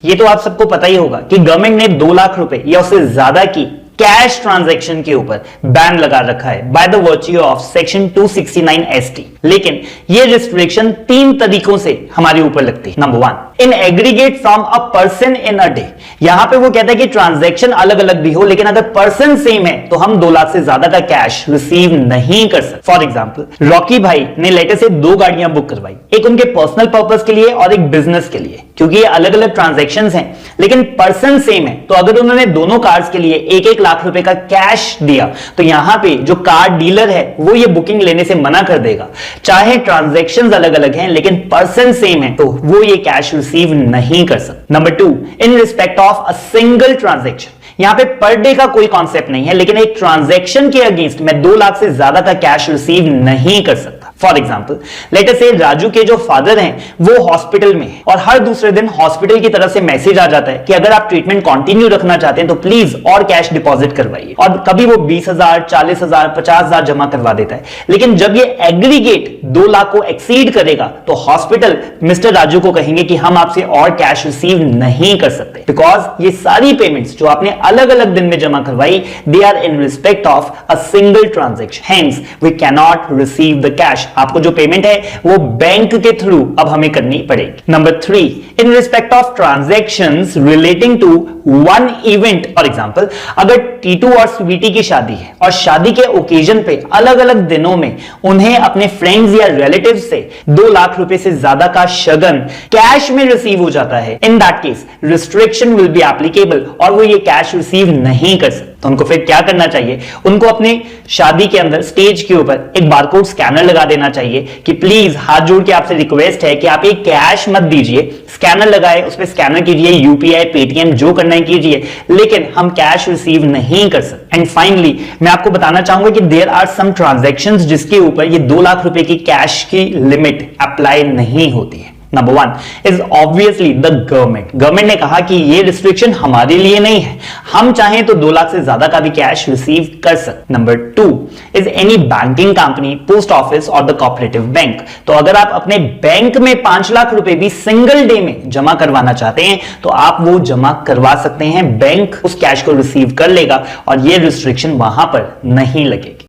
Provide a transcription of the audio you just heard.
ये तो आप सबको पता ही होगा कि गवर्नमेंट ने 2 लाख रुपए या उससे ज्यादा की कैश ट्रांजैक्शन के ऊपर बैन लगा रखा है by the virtue of section 269 ST। लेकिन ये रिस्ट्रिक्शन 3 तरीकों से हमारे ऊपर लगती है। Number 1, in aggregate from a person in a day. यहां पे वो कहता है कि ट्रांजैक्शन अलग अलग भी हो, लेकिन अगर पर्सन सेम है तो हम 2 लाख से ज्यादा का कैश रिसीव नहीं कर सकते। फॉर एग्जाम्पल, रॉकी भाई ने लेटर से 2 गाड़ियां बुक करवाई, एक उनके पर्सनल पर्पस के लिए और एक बिजनेस के लिए। क्योंकि ये अलग अलग ट्रांजैक्शंस हैं लेकिन पर्सन सेम है, तो अगर उन्होंने दोनों कार्स के लिए 1-1 लाख रुपए का कैश दिया तो यहां पे जो कार डीलर है वो ये बुकिंग लेने से मना कर देगा। चाहे ट्रांजैक्शंस अलग अलग हैं लेकिन पर्सन सेम है तो वो ये कैश रिसीव नहीं कर सकता। Number 2, in respect of a single transaction. यहां पे पर डे का कोई कॉन्सेप्ट नहीं है, लेकिन एक ट्रांजैक्शन के अगेंस्ट मैं 2 लाख से ज्यादा का कैश रिसीव नहीं कर सकता। फॉर एग्जाम्पल, लेट अस से राजू के जो फादर हैं वो हॉस्पिटल में हैं और हर दूसरे दिन हॉस्पिटल की तरफ से मैसेज आ जाता है कि अगर आप ट्रीटमेंट कंटिन्यू रखना चाहते हैं तो प्लीज और कैश डिपॉजिट करवाइए। और कभी वो 20,000, 40,000, 50,000 जमा करवा देता है। लेकिन जब ये एग्रीगेट 2 लाख को एक्सीड करेगा तो हॉस्पिटल मिस्टर राजू को कहेंगे कि हम आपसे और कैश रिसीव नहीं कर सकते, बिकॉज ये सारी पेमेंट्स जो आपने अलग अलग दिन में जमा करवाई, they are in respect of a single transaction. Hence we can not receive the cash. आपको जो पेमेंट है वो बैंक के थ्रू अब हमें करनी पड़ेगी। Number 3, in respect of transactions relating to one event. For example, अगर टीटू और स्वीटी की शादी है और शादी के ओकेजन पे अलग अलग दिनों में उन्हें अपने फ्रेंड्स या रिलेटिव्स से 2 लाख रुपए से ज्यादा का शगन कैश में रिसीव हो जाता है, in that case restriction will be applicable और वो ये कैश रिसीव नहीं कर सकते। तो उनको फिर क्या करना चाहिए? उनको अपने शादी के अंदर स्टेज के ऊपर एक बारकोड स्कैनर लगा देना चाहिए कि प्लीज हाथ जोड़ के आपसे रिक्वेस्ट है कि आप एक कैश मत दीजिए, स्कैनर लगाए, उस पर स्कैनर कीजिए, यूपीआई, पेटीएम जो करना है कीजिए, लेकिन हम कैश रिसीव नहीं कर सकते। एंड फाइनली मैं आपको बताना चाहूंगा कि देयर आर सम ट्रांजैक्शंस जिसके ऊपर ये 2 लाख रुपए की कैश की लिमिट अप्लाई नहीं होती है। Number 1 is obviously the government. Government ने कहा कि ये रिस्ट्रिक्शन हमारे लिए नहीं है, हम चाहें तो 2 लाख से ज्यादा का भी कैश रिसीव कर सकते। Number 2 is any banking company, post office और द कोऑपरेटिव बैंक। तो अगर आप अपने बैंक में 5 लाख रुपए भी सिंगल डे में जमा करवाना चाहते हैं तो आप वो जमा करवा सकते हैं, बैंक उस कैश को रिसीव कर लेगा और ये रिस्ट्रिक्शन वहां पर नहीं लगेगी।